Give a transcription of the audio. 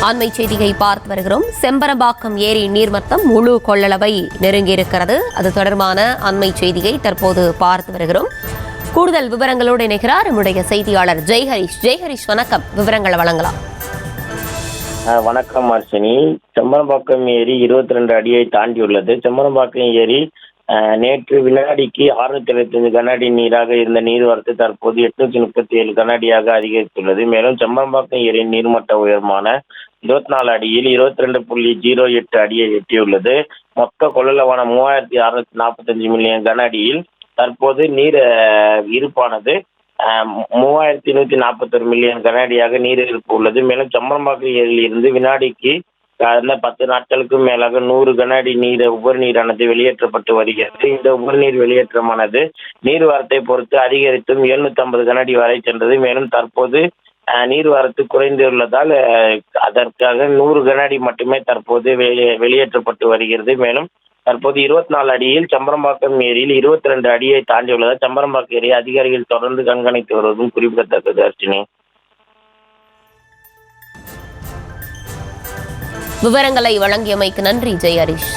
அண்மை செய்தியை பார்த்து வருகிறோம். செம்பரம்பாக்கம் ஏரி நீர்மட்டம் முழு கொள்ளளவை நெருங்கியிருக்கிறது. அது தொடர்பான அண்மை செய்தியை தற்போது பார்த்து வருகிறோம். கூடுதல் விவரங்களோடு இணைகிறார் நம்முடைய செய்தியாளர் ஜெய்ஹரிஷ். ஜெய்ஹரிஷ், வணக்கம். விவரங்களை வழங்கலாம். வணக்கம் அர்ச்சனி. செம்பரம்பாக்கம் ஏரி 22 அடியை தாண்டியுள்ளது. செம்பரம்பாக்கம் ஏரி நேற்று வினாடிக்கு 675 கன அடி நீராக இருந்த நீர்வரத்து தற்போது 837 கன அடியாக அதிகரித்துள்ளது. மேலும் செம்பரம்பாக்கம் ஏரியின் நீர்மட்ட உயரமான 24 அடியில் 22.08 அடியை எட்டியுள்ளது. மொத்த கொள்ளளவான 3645 மில்லியன் கன அடியில் தற்போது நீர் இருப்பானது 3141 மில்லியன் கன அடியாக நீர் இருப்பு உள்ளது. மேலும் செம்பரம்பாக்கம் ஏரியில் இருந்து வினாடிக்கு கடந்த 10 நாட்களுக்கும் மேலாக 100 கன அடி உபரி நீரானது வெளியேற்றப்பட்டு வருகிறது. இந்த உபரி நீர் வெளியேற்றமானது நீர்வரத்தை பொறுத்து அதிகரித்தும் 750 கன அடி வரை சென்றது. மேலும் தற்போது நீர்வரத்து குறைந்துள்ளதால் அதற்காக 100 கன அடி மட்டுமே தற்போது வெளியேற்றப்பட்டு வருகிறது. மேலும் தற்போது 24 அடியில் செம்பரம்பாக்கம் ஏரியில் 22 அடியை தாண்டியுள்ளதால் செம்பரம்பாக்கம் ஏரியை அதிகாரிகள் தொடர்ந்து கண்காணித்து வருவதும் குறிப்பிடத்தக்கது. அர்ச்சனி, விவரங்களை வழங்கியமைக்கு நன்றி ஜெய்ஹரிஷ்.